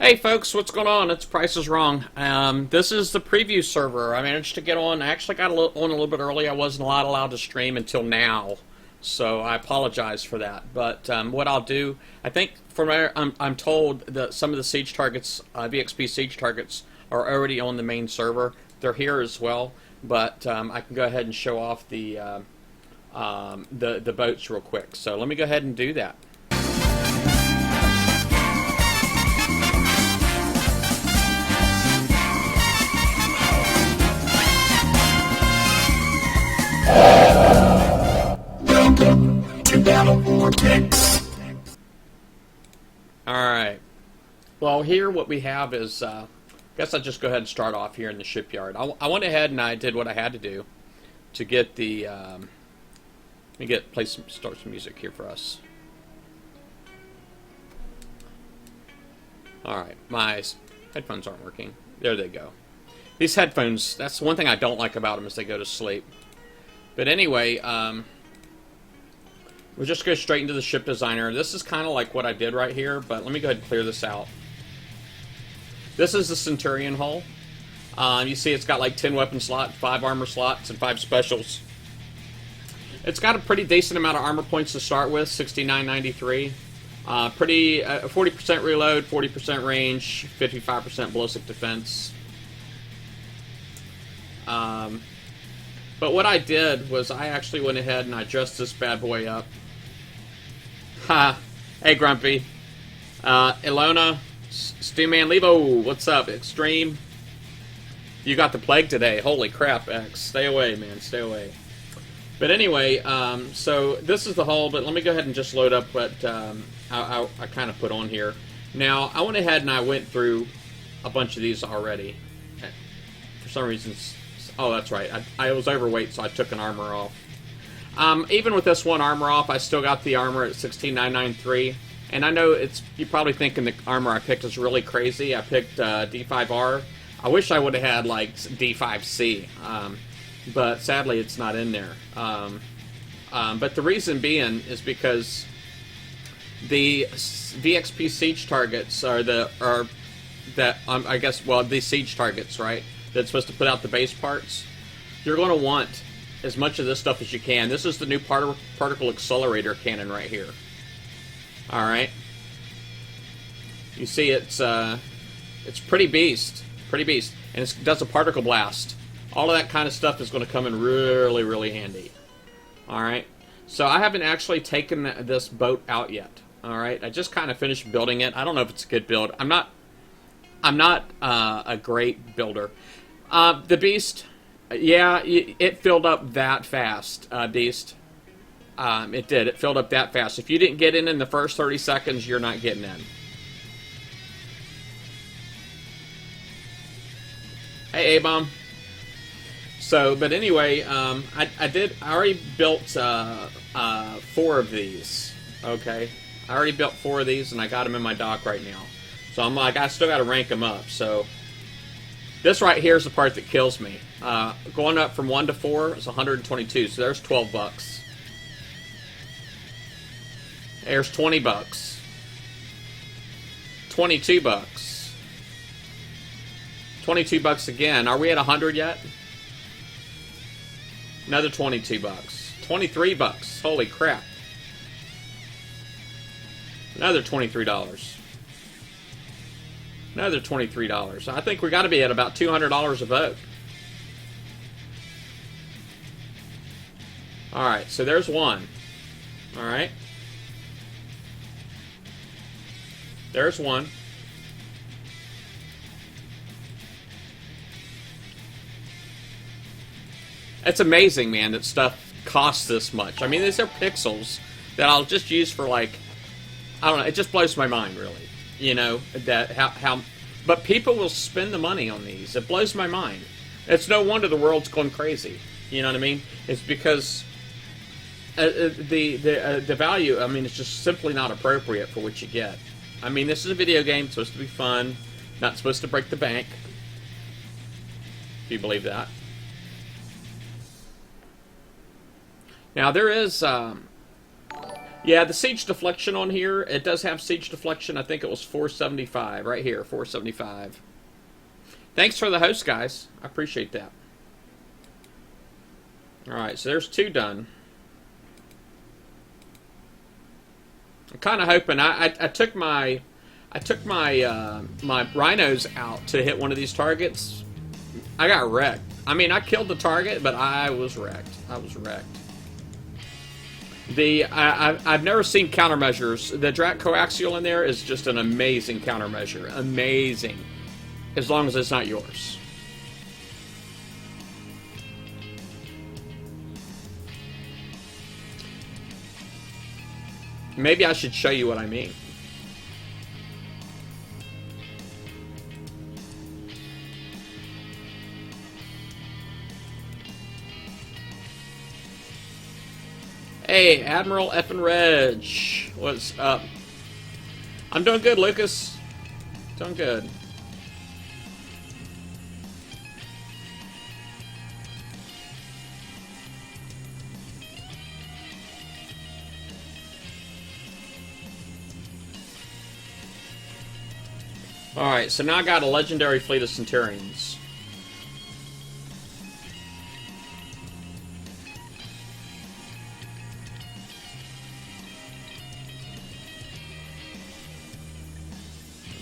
Hey folks, what's going on? It's Price is Wrong. This is the preview server. I managed to get on. I actually got on a little bit early. I wasn't allowed to stream until now, so I apologize for that. But what I'll do, I think from where I'm told that some of the siege targets, VXP siege targets, are already on the main server. They're here as well, but I can go ahead and show off the boats real quick. So let me go ahead and do that. Welcome to Battle Vortex. Alright. Well, here what we have is, I guess I'll just go ahead and start off here in the shipyard. I went ahead and I did what I had to do to get the, let me start some music here for us. Alright, my headphones aren't working. There they go. These headphones, that's one thing I don't like about them is they go to sleep. But anyway, we'll just go straight into the ship designer. This is kind of like what I did right here, but let me go ahead and clear this out. This is the Centurion hull. You see it's got like 10 weapon slots, 5 armor slots, and 5 specials. It's got a pretty decent amount of armor points to start with, 6993. 40% reload, 40% range, 55% ballistic defense. But what I did was I actually went ahead and I dressed this bad boy up. Ha! Hey, Grumpy. Ilona, Stewman Levo, what's up? Extreme. You got the plague today. Holy crap, X. Stay away, man. Stay away. But anyway, so this is the hull, but let me go ahead and just load up what I kind of put on here. Now, I went ahead and I went through a bunch of these already. For some reason, oh, that's right. I was overweight, so I took an armor off. Even with this one armor off, I still got the armor at 16993. And I know you're probably thinking the armor I picked is really crazy. I picked D5R. I wish I would have had like D5C, but sadly it's not in there. But the reason being is because the VXP siege targets I guess these siege targets, right? That's supposed to put out the base parts. You're going to want as much of this stuff as you can. This is the new particle accelerator cannon right here. All right. You see, it's pretty beast, and it does a particle blast. All of that kind of stuff is going to come in really, really handy. All right. So I haven't actually taken this boat out yet. All right. I just kind of finished building it. I don't know if it's a good build. I'm not a great builder. The Beast, yeah, it filled up that fast, Beast. It did. It filled up that fast. If you didn't get in the first 30 seconds, you're not getting in. Hey, A-Bomb. So, but anyway, I already built 4 of these, okay? I already built 4 of these, and I got them in my dock right now. So I'm like, I still got to rank them up. So this right here is the part that kills me. Going up from 1 to 4 is 122. So there's $12. There's $20. $22. $22 again. Are we at 100 yet? Another $22. $23. Holy crap. Another $23. Another $23. I think we got to be at about $200 a vote. Alright, so there's one. Alright. There's one. It's amazing, man, that stuff costs this much. I mean, these are pixels that I'll just use for, like, I don't know, it just blows my mind, really. You know, that but people will spend the money on these. It blows my mind. It's no wonder the world's going crazy. You know what I mean? It's because the value, I mean, it's just simply not appropriate for what you get. I mean, this is a video game. It's supposed to be fun. Not supposed to break the bank. If you believe that. Now, there is Yeah, the siege deflection on here, it does have siege deflection. I think it was 475 right here, 475. Thanks for the host, guys. I appreciate that. All right, so there's 2 done. I'm kind of hoping I took my my rhinos out to hit one of these targets. I got wrecked. I mean, I killed the target, but I was wrecked. I was wrecked. I've never seen countermeasures. The Drac coaxial in there is just an amazing countermeasure. Amazing. As long as it's not yours. Maybe I should show you what I mean. Hey, Admiral Effin' Reg. What's up? I'm doing good, Lucas. Doing good. Alright, so now I got a legendary fleet of Centurions.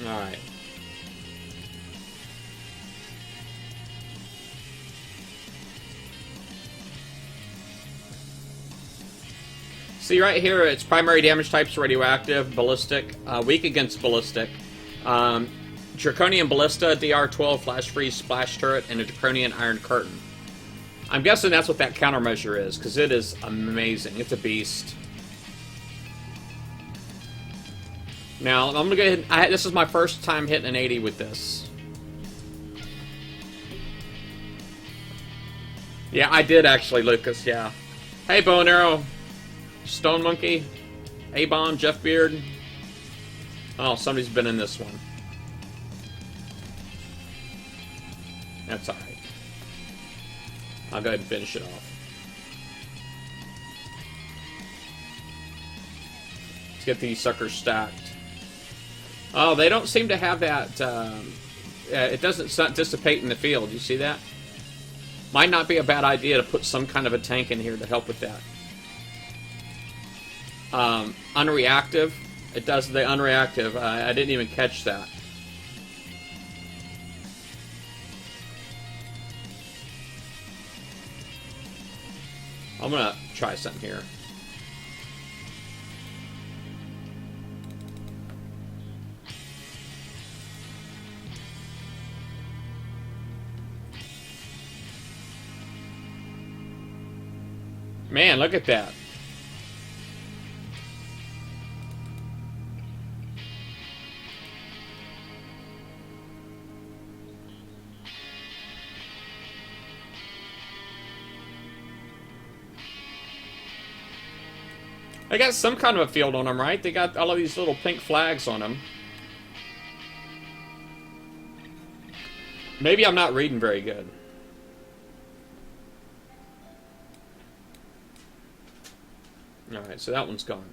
Alright. See right here, its primary damage types radioactive, ballistic, weak against ballistic. Draconian Ballista, DR-12, Flash Freeze, Splash Turret, and a Draconian Iron Curtain. I'm guessing that's what that countermeasure is, because it is amazing. It's a beast. Now, I'm going to go ahead. This is my first time hitting an 80 with this. Yeah, I did actually, Lucas, yeah. Hey, Bow and Arrow. Stone Monkey. A-Bomb, Jeff Beard. Oh, somebody's been in this one. That's alright. I'll go ahead and finish it off. Let's get these suckers stacked. Oh, they don't seem to have that... it doesn't dissipate in the field. You see that? Might not be a bad idea to put some kind of a tank in here to help with that. Unreactive. It does the unreactive. I didn't even catch that. I'm gonna try something here. Man, look at that. They got some kind of a field on them, right? They got all of these little pink flags on them. Maybe I'm not reading very good. Alright, so that one's gone.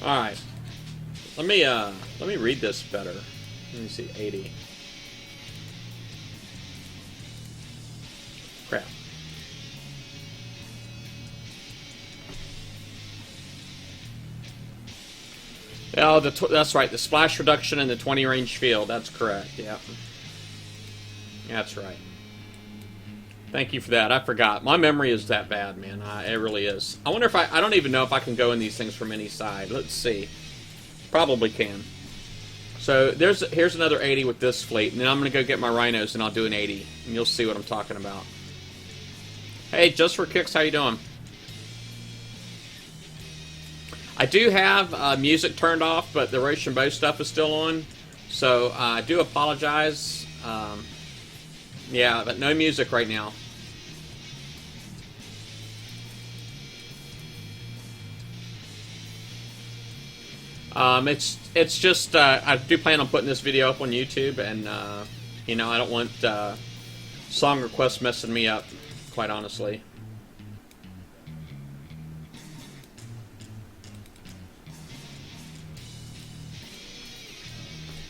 Alright. Let me read this better. Let me see, 80. Crap. Oh, that's right. The splash reduction in the 20 range field. That's correct. Yeah. That's right. Thank you for that. I forgot. My memory is that bad, man. It really is. I wonder if I don't even know if I can go in these things from any side. Let's see. Probably can. So here's another 80 with this fleet, and then I'm going to go get my rhinos and I'll do an 80, and you'll see what I'm talking about. Hey, Just for Kicks, how you doing? I do have music turned off, but the Rochambeau stuff is still on, so I do apologize. Yeah, but no music right now. It's just I do plan on putting this video up on YouTube, and you know, I don't want song requests messing me up, quite honestly.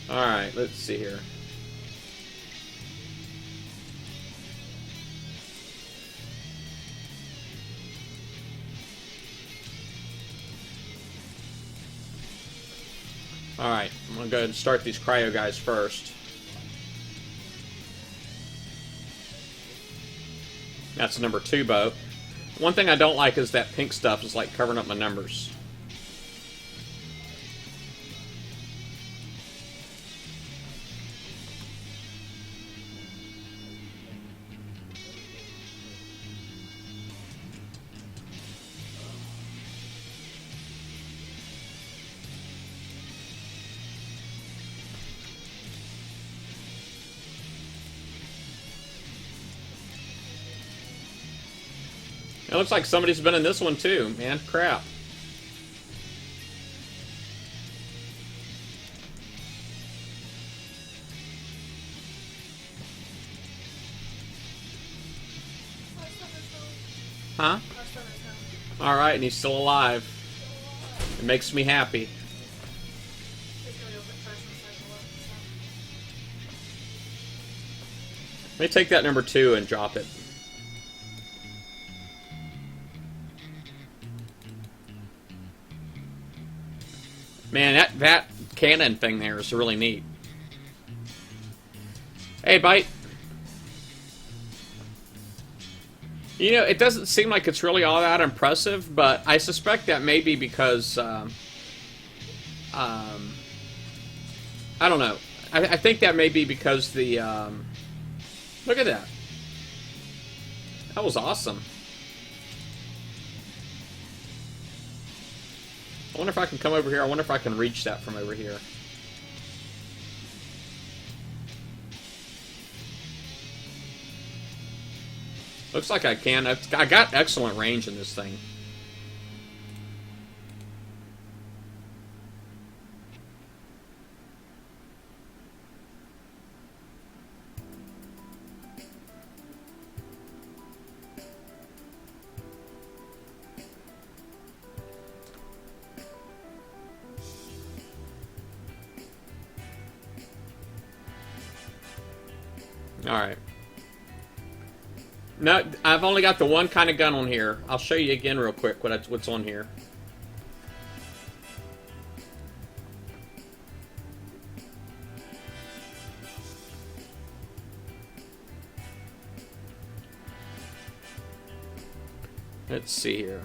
All right, let's see here. Alright, I'm going to go ahead and start these cryo guys first. That's number 2 boat. One thing I don't like is that pink stuff is like covering up my numbers. It looks like somebody's been in this one too, man. Crap. Huh? Alright, and he's still alive. It makes me happy. Let me take that number 2 and drop it. Man, that cannon thing there is really neat. Hey, Bite. You know, it doesn't seem like it's really all that impressive, but I suspect that may be because, I don't know. I think that may be because the, look at that. That was awesome. I wonder if I can come over here. I wonder if I can reach that from over here. Looks like I can. I got excellent range in this thing. Alright. No, I've only got the one kind of gun on here. I'll show you again real quick what's on here. Let's see here.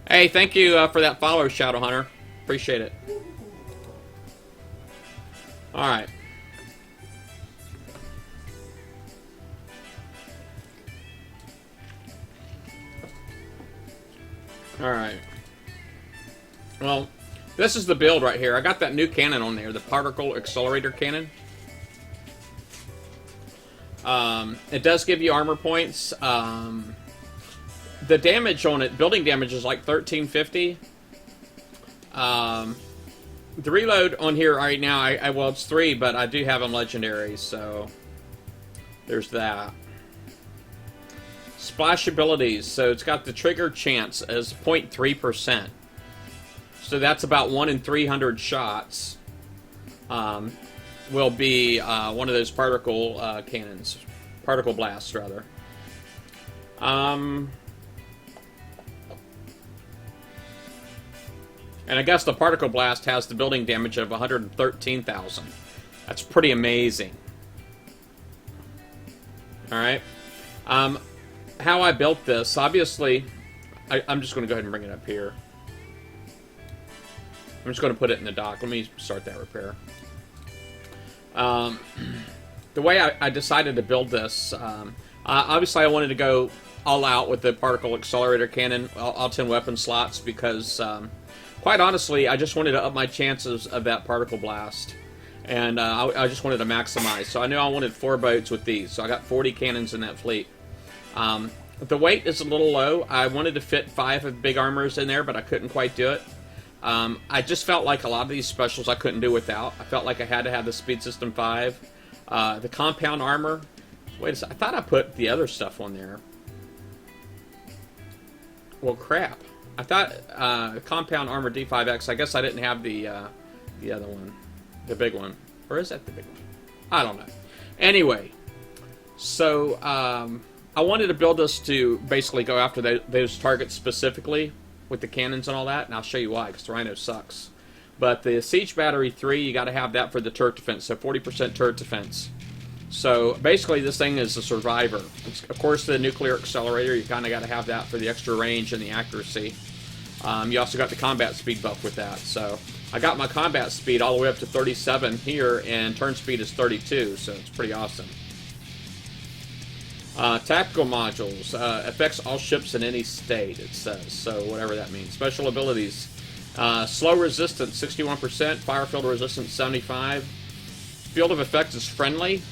Hey, thank you for that follow, Shadow Hunter. Appreciate it. Alright. Alright. Well, this is the build right here. I got that new cannon on there, the particle accelerator cannon. It does give you armor points. The damage on it, building damage, is like 1350. The reload on here right now, well, it's 3, but I do have them legendary, so there's that. Splash abilities, so it's got the trigger chance as 0.3%. So that's about 1 in 300 shots. Will be one of those particle cannons. Particle blasts, rather. And I guess the particle blast has the building damage of 113,000. That's pretty amazing. Alright. How I built this, obviously, I'm just going to go ahead and bring it up here. I'm just going to put it in the dock. Let me start that repair. the way I decided to build this, obviously I wanted to go all out with the particle accelerator cannon, all 10 weapon slots, because quite honestly, I just wanted to up my chances of that particle blast. And I just wanted to maximize. So I knew I wanted 4 boats with these. So I got 40 cannons in that fleet. The weight is a little low. I wanted to fit 5 of big armors in there, but I couldn't quite do it. I just felt like a lot of these specials I couldn't do without. I felt like I had to have the Speed System 5. The compound armor. Wait a second. I thought I put the other stuff on there. Well, crap. I thought compound armor D5X. I guess I didn't have the other one. The big one. Or is that the big one? I don't know. Anyway. So, I wanted to build this to basically go after those targets specifically with the cannons and all that, and I'll show you why, because the Rhino sucks. But the Siege Battery 3, you got to have that for the turret defense, so 40% turret defense. So basically this thing is a survivor. Of course, the nuclear accelerator, you kind of got to have that for the extra range and the accuracy. You also got the combat speed buff with that. So I got my combat speed all the way up to 37 here, and turn speed is 32, so it's pretty awesome. Tactical modules. Affects all ships in any state, it says. So whatever that means. Special abilities. Slow resistance, 61%. Fire field resistance, 75%. Field of effect is friendly.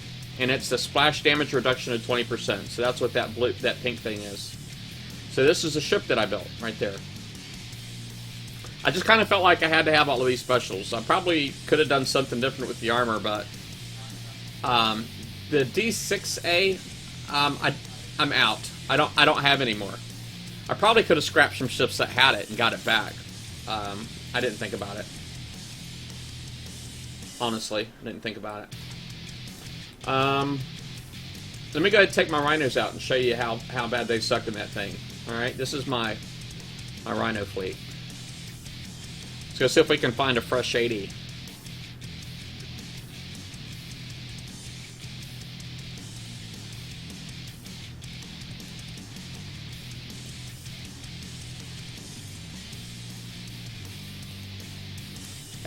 And it's the splash damage reduction of 20%. So that's what that pink thing is. So this is a ship that I built right there. I just kind of felt like I had to have all of these specials. I probably could have done something different with the armor, but the D6A, I'm out. I don't have any more. I probably could have scrapped some ships that had it and got it back. I didn't think about it. Honestly, I didn't think about it. Let me go ahead and take my rhinos out and show you how bad they suck in that thing. Alright, this is my rhino fleet. Let's go see if we can find a fresh 80.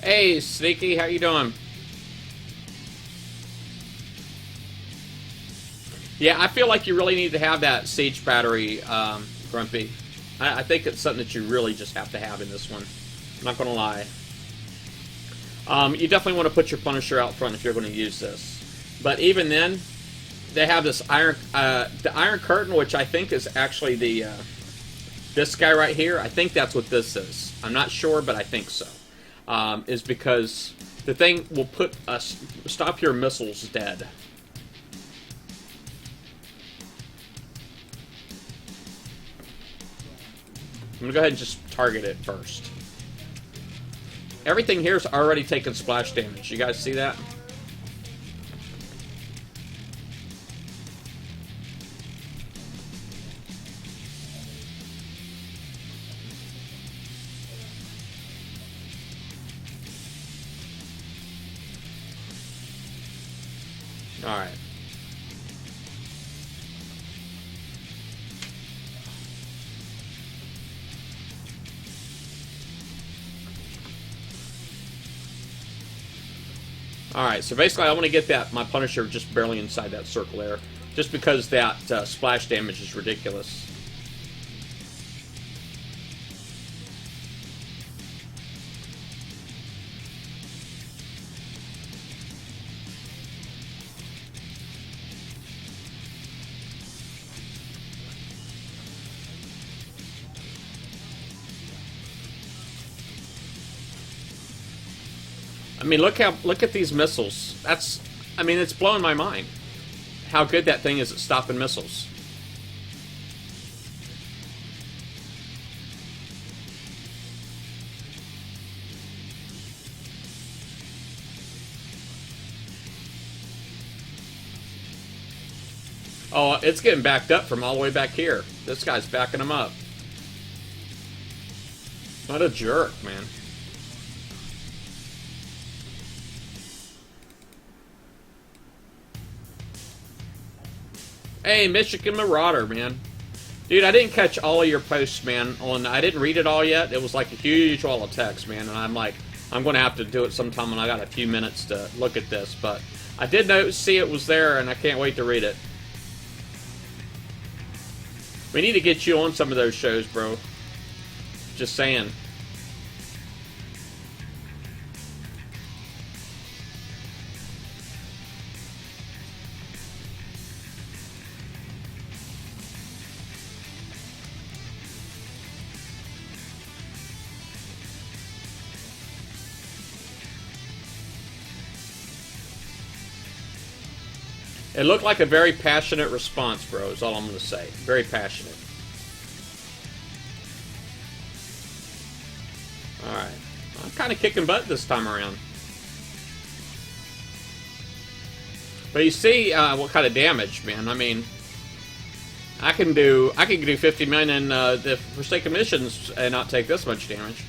Hey, Sneaky, how you doing? Yeah, I feel like you really need to have that siege battery, Grumpy. I think it's something that you really just have to have in this one. I'm not going to lie. You definitely want to put your Punisher out front if you're going to use this. But even then, they have this the Iron Curtain, which I think is actually the this guy right here. I think that's what this is. I'm not sure, but I think so. Is because the thing will stop your missiles dead. I'm going to go ahead and just target it first. Everything here is already taking splash damage. You guys see that? Alright. Alright, so basically I want to get my Punisher just barely inside that circle there. Just because that splash damage is ridiculous. I mean, look at these missiles. I mean, it's blowing my mind how good that thing is at stopping missiles. Oh, it's getting backed up from all the way back here. This guy's backing him up. What a jerk, man. Hey, Michigan Marauder, man. Dude, I didn't catch all of your posts, man. I didn't read it all yet. It was like a huge wall of text, man. And I'm like, I'm going to have to do it sometime when I got a few minutes to look at this. But I did see it was there, and I can't wait to read it. We need to get you on some of those shows, bro. Just saying. It looked like a very passionate response, bro, is all I'm going to say. Very passionate. Alright. I'm kind of kicking butt this time around. But you see what kind of damage, man. I mean, I can do 50 million in the Forsaken missions and not take this much damage.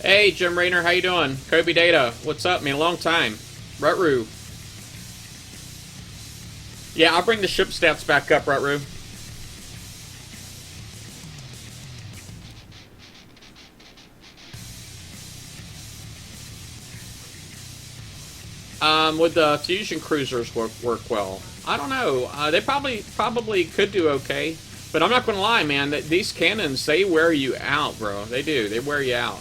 Hey, Jim Rayner, how you doing? Kobe Data, what's up, man? Long time. Rutru. Yeah, I'll bring the ship stats back up, Rutru. Would the fusion cruisers work well? I don't know. They probably could do okay, but I'm not gonna lie, man. That these cannons, they wear you out, bro. They do. They wear you out.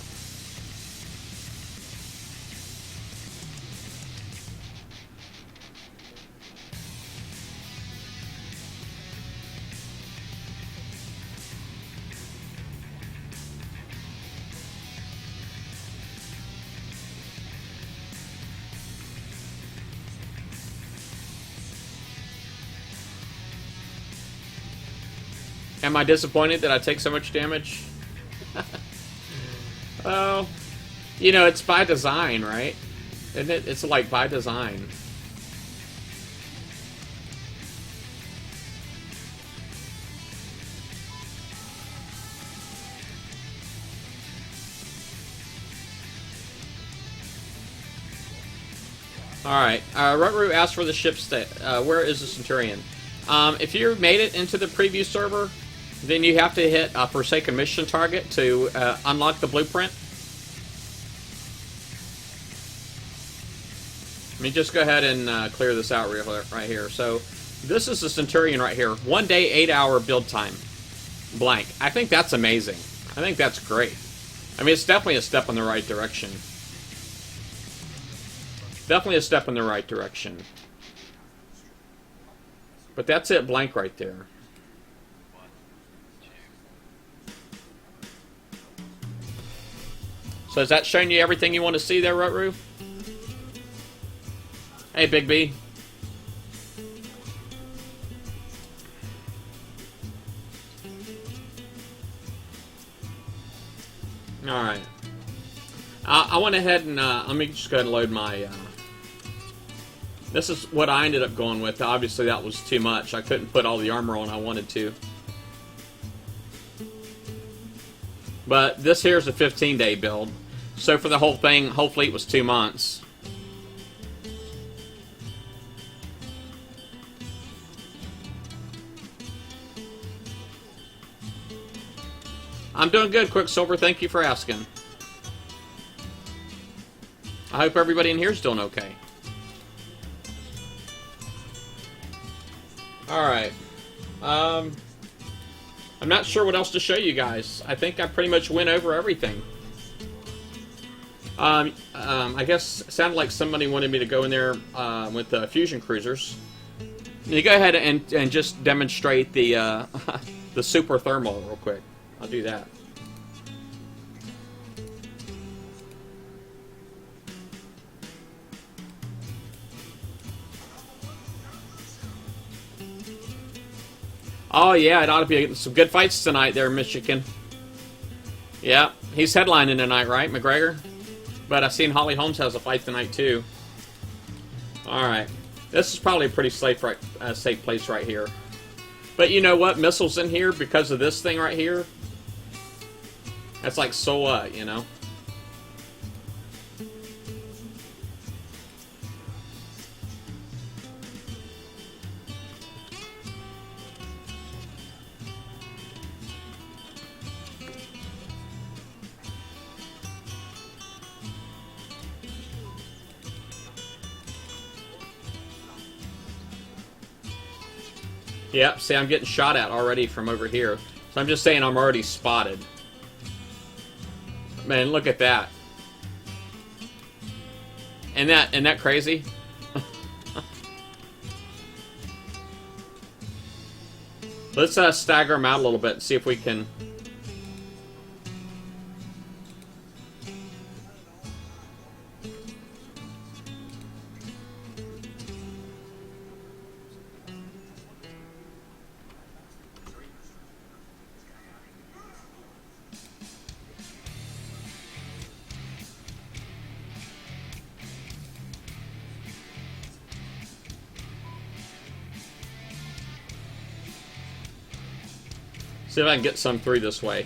Am I disappointed that I take so much damage? Oh, you know, it's by design, right? Isn't it? It's like by design. Alright, Rutru asked for the ship state. Where is the Centurion? If you made it into the preview server, then you have to hit a Forsaken mission target to unlock the blueprint. Let me just go ahead and clear this out right here. So, this is the Centurion right here. 1 day, 8-hour build time. Blank. I think that's amazing. I think that's great. I mean, it's definitely a step in the right direction. Definitely a step in the right direction. But that's it, blank right there. So is that showing you everything you want to see there, Rutru? Hey, Big B. Alright. I went ahead and, let me just go ahead and load my, this is what I ended up going with. Obviously, that was too much. I couldn't put all the armor on I wanted to. But this here's a 15-day build. So for the whole thing, whole fleet was 2 months. I'm doing good, Quicksilver. Thank you for asking. I hope everybody in here is doing okay. Alright. I'm not sure what else to show you guys. I think I pretty much went over everything. I guess it sounded like somebody wanted me to go in there with the fusion cruisers. You go ahead and just demonstrate the the super thermal real quick. I'll do that. Oh yeah, it ought to be some good fights tonight there in Michigan. Yeah, he's headlining tonight, right, McGregor? But I've seen Holly Holmes has a fight tonight too. All right, this is probably a pretty safe place right here. But you know what? Missiles in here because of this thing right here. That's like, so what, you know? Yep, see, I'm getting shot at already from over here. So I'm just saying I'm already spotted. Man, look at that. Isn't that crazy? Let's stagger them out a little bit and see if we can... See if I can get some through this way.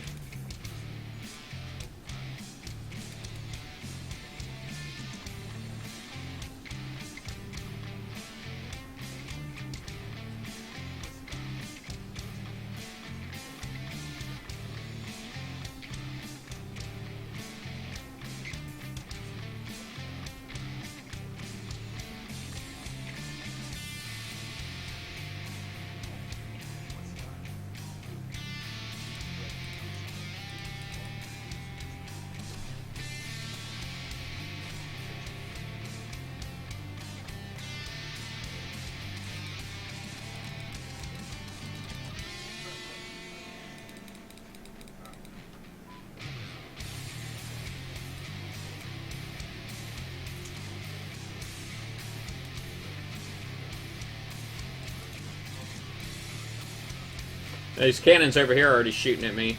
These cannons over here are already shooting at me.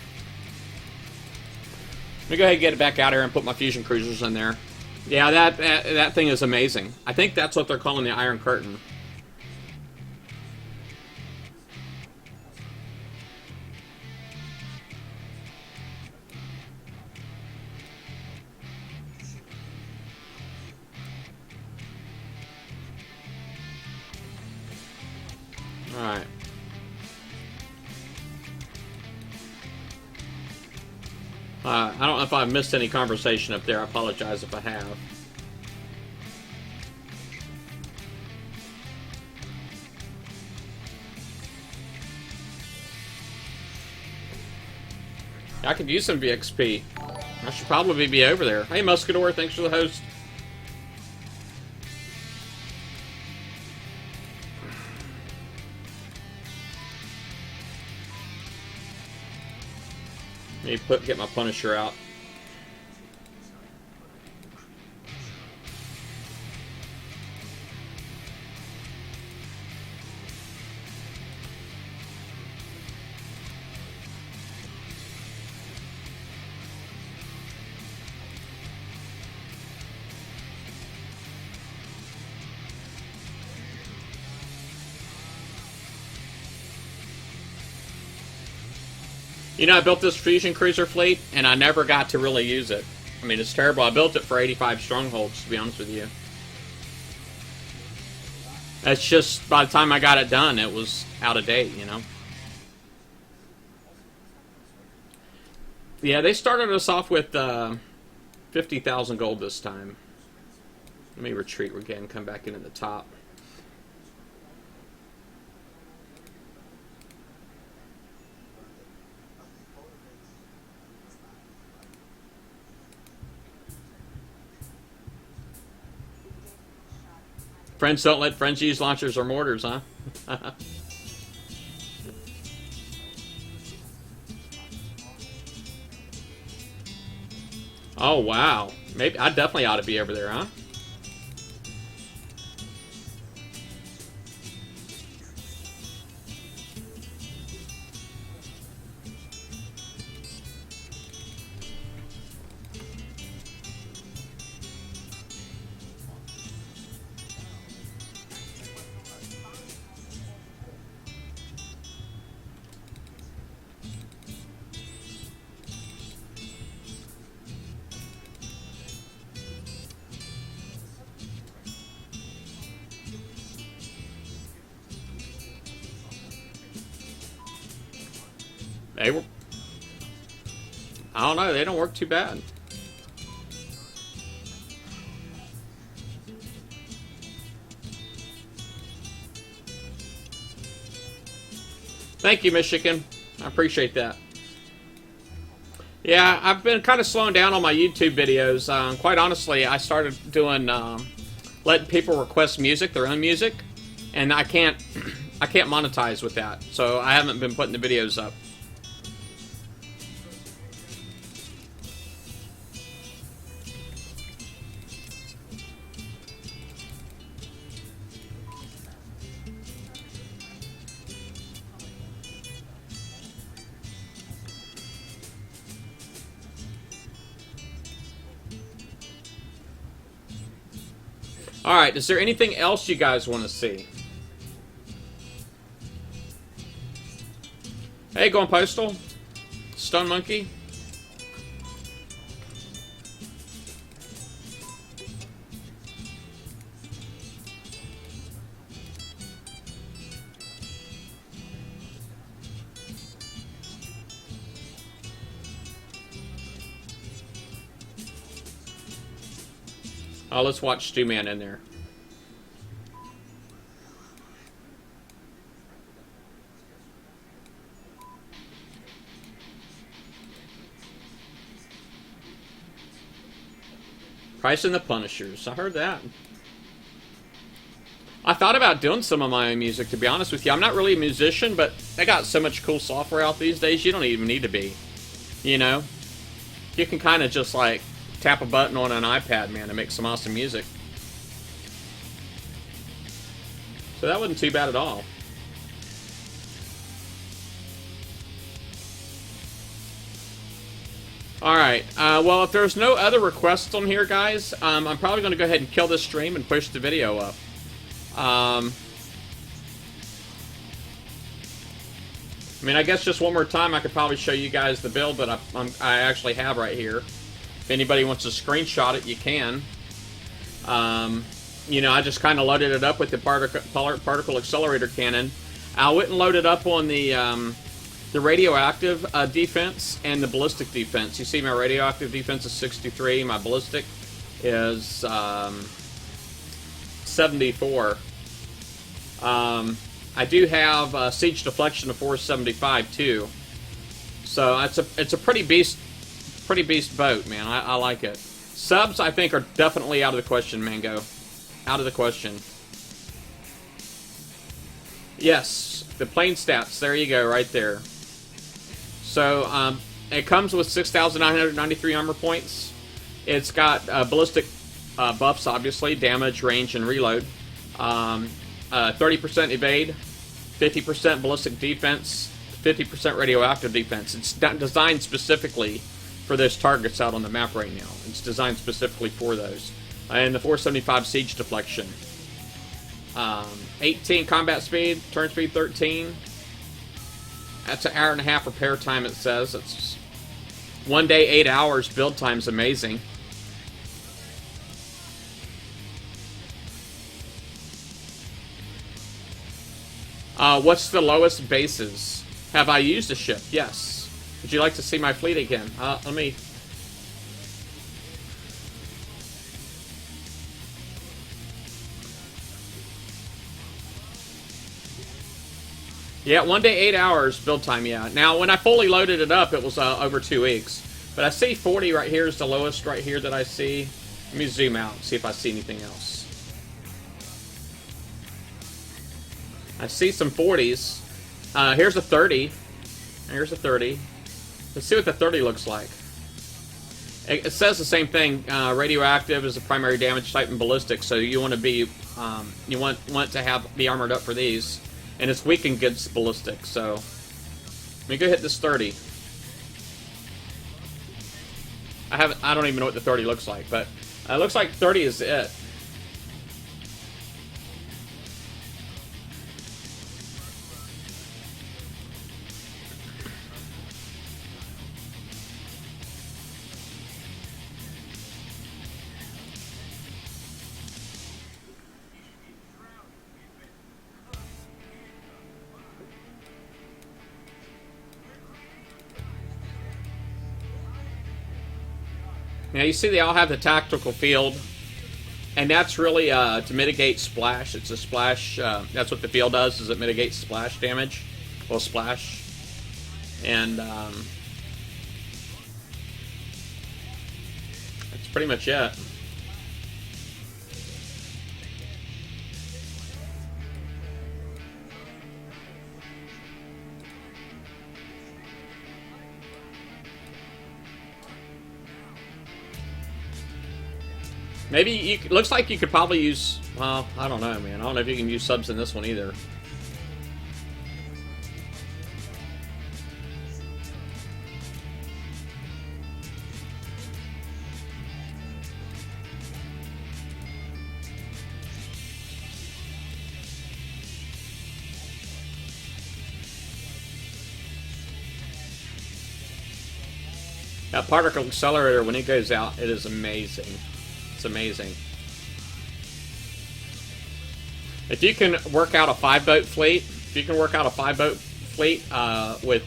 Let me go ahead and get it back out here and put my fusion cruisers in there. Yeah, that thing is amazing. I think that's what they're calling the Iron Curtain. Alright. I don't know if I've missed any conversation up there. I apologize if I have. I could use some VXP. I should probably be over there. Hey, Muscador, thanks for the host. Let me get my Punisher out. You know, I built this fusion cruiser fleet, and I never got to really use it. I mean, it's terrible. I built it for 85 strongholds, to be honest with you. That's just, by the time I got it done, it was out of date, you know? Yeah, they started us off with 50,000 gold this time. Let me retreat again, come back into the top. Friends don't let friends use launchers or mortars, huh? Oh, wow. Maybe I definitely ought to be over there, huh? They were... I don't know, they don't work too bad. Thank you, Michigan. I appreciate that. Yeah, I've been kind of slowing down on my YouTube videos. Quite honestly, I started doing letting people request music, their own music, and I can't monetize with that. So I haven't been putting the videos up. Alright, is there anything else you guys want to see? Hey, going postal? Stone Monkey? Oh, let's watch Stu Man in there. Price and the Punishers. I heard that. I thought about doing some of my own music, to be honest with you. I'm not really a musician, but they got so much cool software out these days, you don't even need to be. You know? You can kind of just, like, tap a button on an iPad, man, and make some awesome music. So that wasn't too bad at all. Alright, well, if there's no other requests on here, guys, I'm probably going to go ahead and kill this stream and push the video up. I mean, I guess just one more time I could probably show you guys the build that I actually have right here. If anybody wants to screenshot it, you can. You know, I just kind of loaded it up with the particle accelerator cannon. I wouldn't load it up on the radioactive defense and the ballistic defense. You see my radioactive defense is 63, my ballistic is 74. I do have siege deflection of 475 too. So it's a pretty beast boat, man. I like it. Subs, I think, are definitely out of the question, Mango. Out of the question. Yes, the plane stats. There you go, right there. So, it comes with 6,993 armor points. It's got ballistic buffs, obviously, damage, range, and reload. 30% evade, 50% ballistic defense, 50% radioactive defense. It's designed specifically for those targets out on the map right now. It's designed specifically for those. And the 475 siege deflection. 18 combat speed, turn speed 13. That's an hour and a half repair time, it says. It's 1 day, 8 hours. Build time's amazing. What's the lowest bases? Have I used a ship? Yes. Would you like to see my fleet again? Let me... Yeah, 1 day, 8 hours build time, yeah. Now, when I fully loaded it up, it was over 2 weeks. But I see 40 right here is the lowest right here that I see. Let me zoom out and see if I see anything else. I see some 40s. Here's a 30. Here's a 30. Let's see what the 30 looks like. It says the same thing. Radioactive is a primary damage type in ballistic, so you want to be, you want to be armored up for these. And it's weak against ballistic, so let me go hit this 30. I don't even know what the 30 looks like, but it looks like 30 is it. Now you see they all have the tactical field, and that's really to mitigate splash. It's a splash. That's what the field does. Is it mitigates splash damage? Well, splash, and that's pretty much it. Maybe you looks like you could probably use. Well, I don't know, man. I don't know if you can use subs in this one either. That particle accelerator, when it goes out, it is amazing. It's amazing. If you can work out a 5-boat fleet, with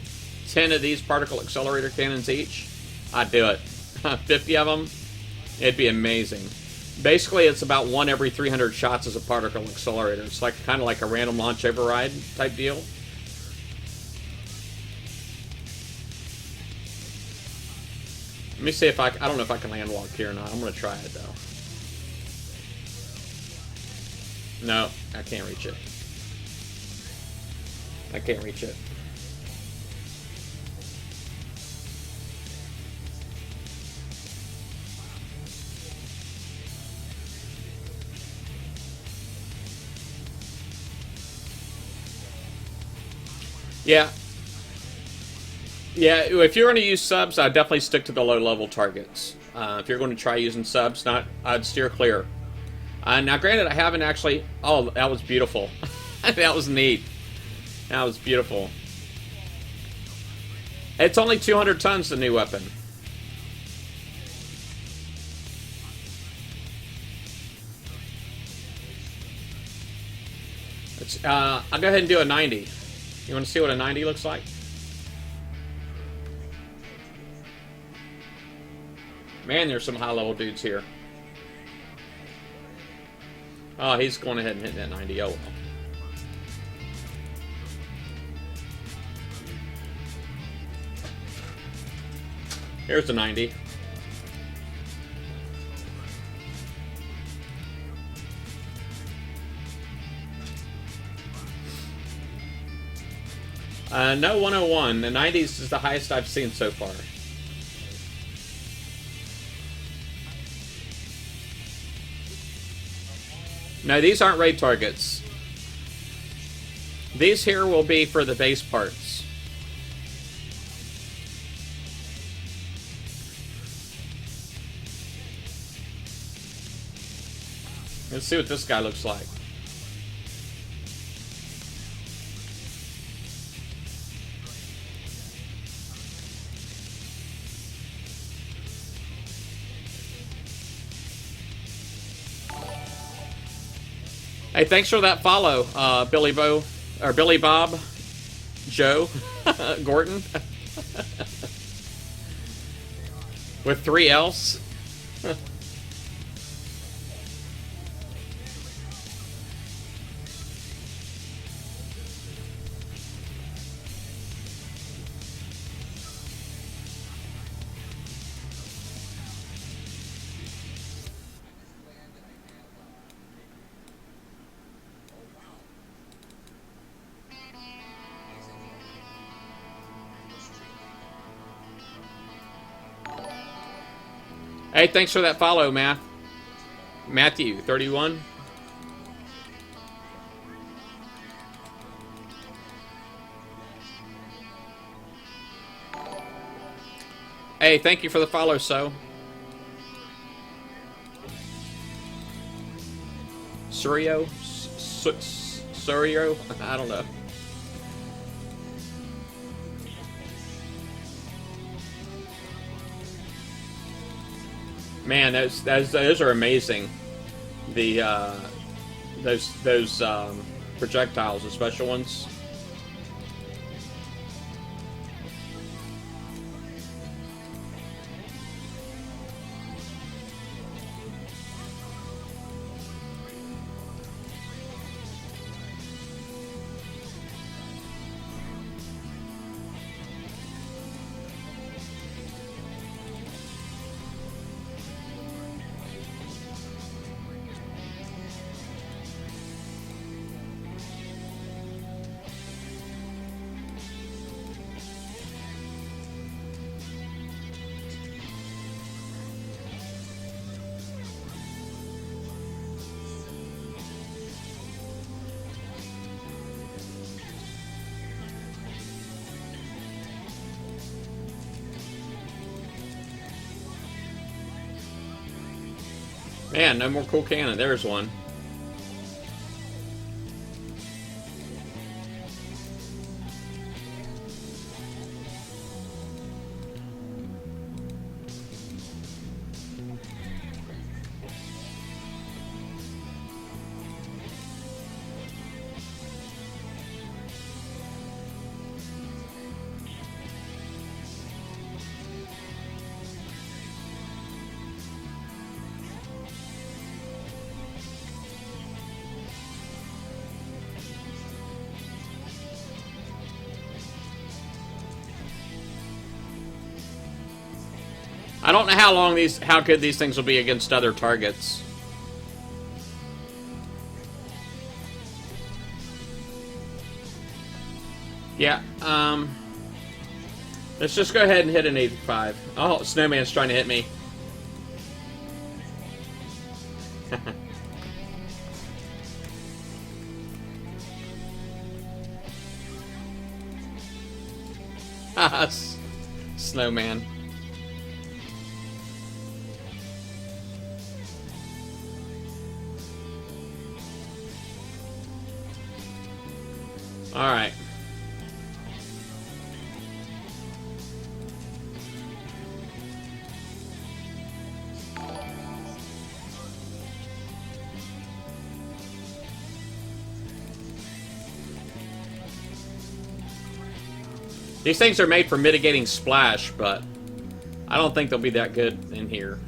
10 of these particle accelerator cannons each, I'd do it. 50 of them, it'd be amazing. Basically, it's about 1 every 300 shots as a particle accelerator. It's like kind of like a random launch override type deal. Let me see if I don't know if I can land walk here or not. I'm going to try it, though. No, I can't reach it. I can't reach it. Yeah. Yeah, if you're going to use subs, I'd definitely stick to the low-level targets. If you're going to try using subs, I'd steer clear. Now, granted, I haven't actually... Oh, that was beautiful. That was neat. That was beautiful. It's only 200 tons, the new weapon. I'll go ahead and do a 90. You want to see what a 90 looks like? Man, there's some high-level dudes here. Oh, he's going ahead and hit that 90. Oh, well. Here's the 90. No 101. The 90s is the highest I've seen so far. No, these aren't raid targets. These here will be for the base parts. Let's see what this guy looks like. Hey, thanks for that follow, Billy Bob, Joe, Gordon, with 3 L's. Hey, thanks for that follow, Matthew, 31. Hey, thank you for the follow, Surio? Surio? I don't know. Man, those are amazing. The those projectiles, the special ones. Man, no more cool cannon. There's one. I don't know how good these things will be against other targets. Yeah, let's just go ahead and hit an 85. Oh, Snowman's trying to hit me. Snowman. Alright. These things are made for mitigating splash, but I don't think they'll be that good in here.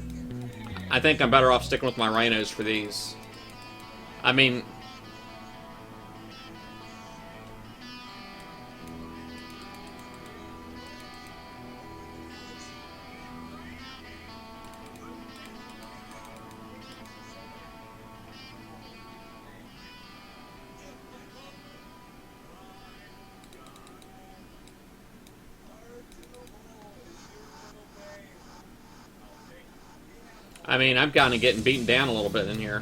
I think I'm better off sticking with my rhinos for these. I mean... I'm kind of getting beaten down a little bit in here.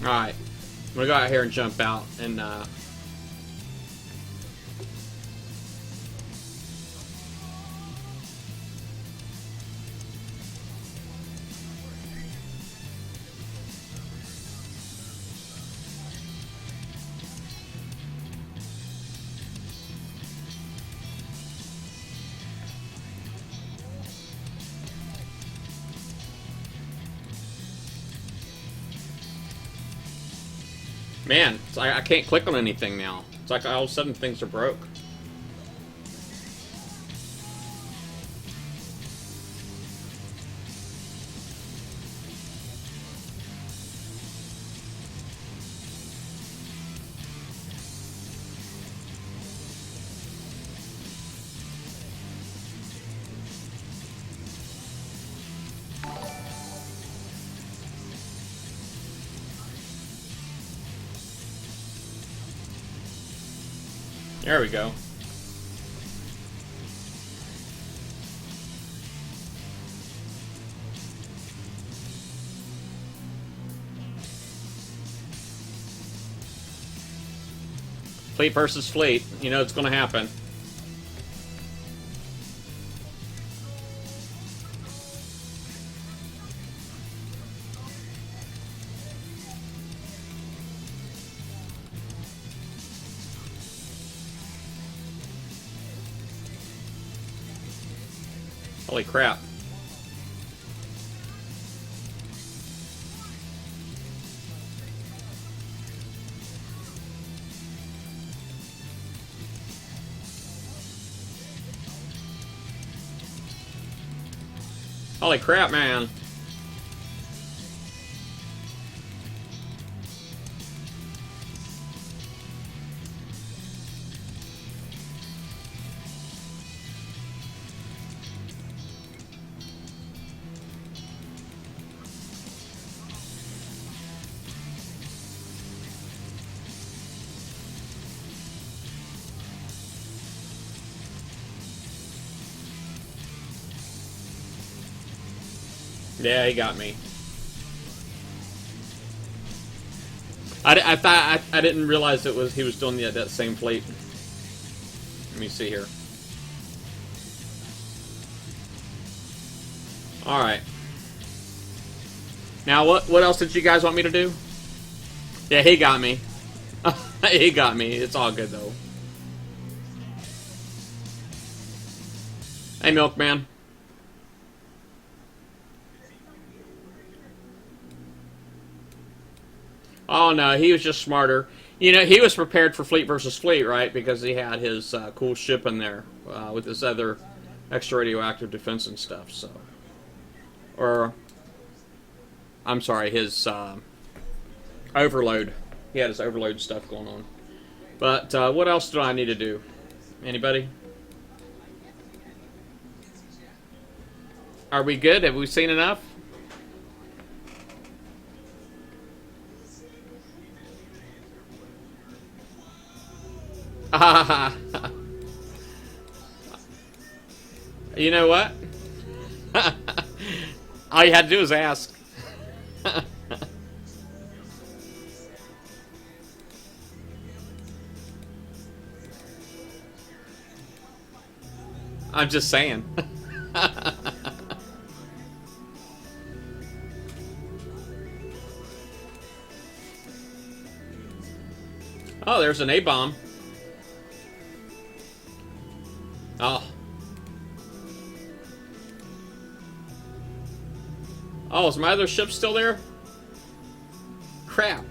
Alright. I'm gonna go out here and jump out and, man, it's like I can't click on anything now. It's like all of a sudden things are broke. There we go. Fleet versus fleet. You know it's going to happen. Holy crap. Holy crap, man. Yeah, he got me. I thought I didn't realize it was he was doing that same fleet. Let me see here. All right. Now what else did you guys want me to do? Yeah, he got me. He got me. It's all good though. Hey, Milkman. Oh no, he was just smarter. You know, he was prepared for fleet versus fleet, right? Because he had his cool ship in there with his other extra radioactive defense and stuff. So, or I'm sorry, his overload. He had his overload stuff going on. But what else do I need to do? Anybody? Are we good? Have we seen enough? You know what? All you had to do was ask. I'm just saying. Oh, there's an A-bomb. Oh. Oh, is my other ship still there? Crap.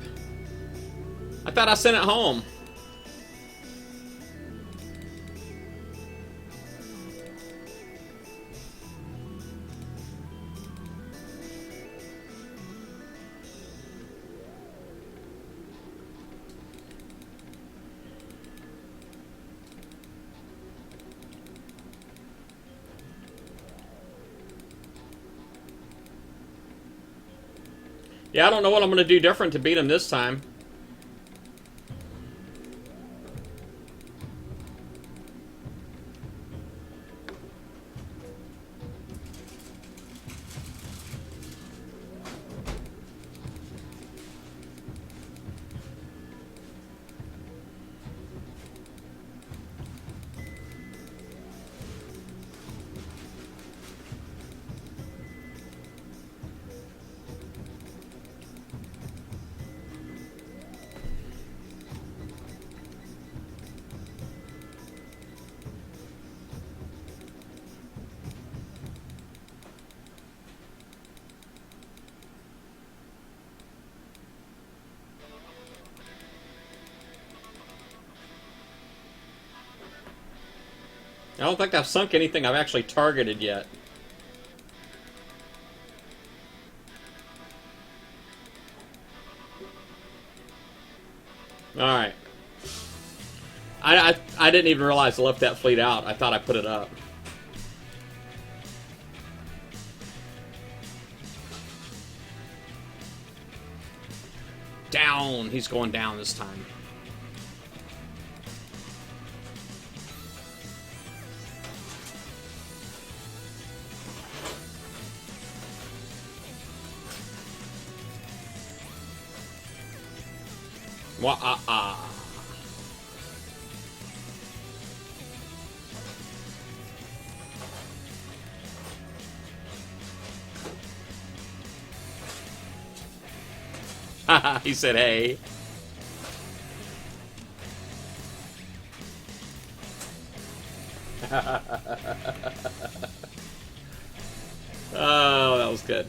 I thought I sent it home. Yeah, I don't know what I'm going to do different to beat him this time. I don't think I've sunk anything I've actually targeted yet. Alright. I didn't even realize I left that fleet out. I thought I put it up. Down! He's going down this time. Wah-ah-ah. He said, hey. Oh, that was good.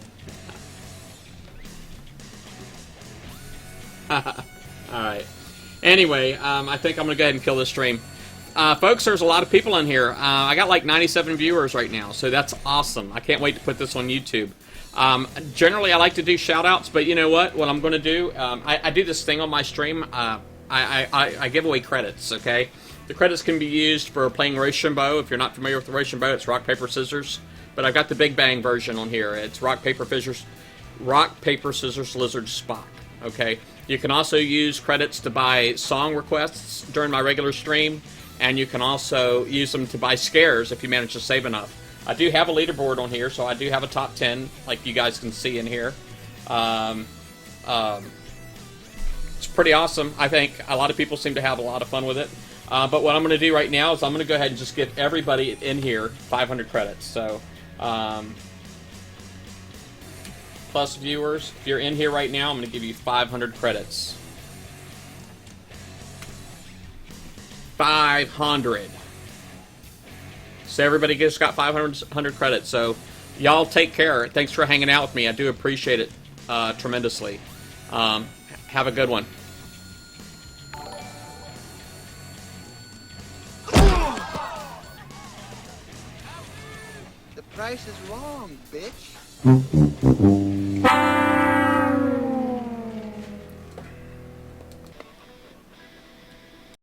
Alright. Anyway, I think I'm going to go ahead and kill this stream. Folks, there's a lot of people in here. I got like 97 viewers right now, so that's awesome. I can't wait to put this on YouTube. Generally, I like to do shout-outs, but you know what? What I'm going to do, I do this thing on my stream. I give away credits, okay? The credits can be used for playing Rochambeau. If you're not familiar with the Rochambeau, it's rock, paper, scissors. But I've got the Big Bang version on here. It's rock, paper, scissors, lizard, Spock, okay? You can also use credits to buy song requests during my regular stream, and you can also use them to buy scares if you manage to save enough. I do have a leaderboard on here, so I do have a top 10, like you guys can see in here. It's pretty awesome. I think a lot of people seem to have a lot of fun with it. But what I'm going to do right now is I'm going to go ahead and just give everybody in here 500 credits. So, plus viewers, if you're in here right now, I'm going to give you 500 credits. 500. So everybody just got 500 credits. So y'all take care. Thanks for hanging out with me. I do appreciate it tremendously. Have a good one. The price is wrong, bitch.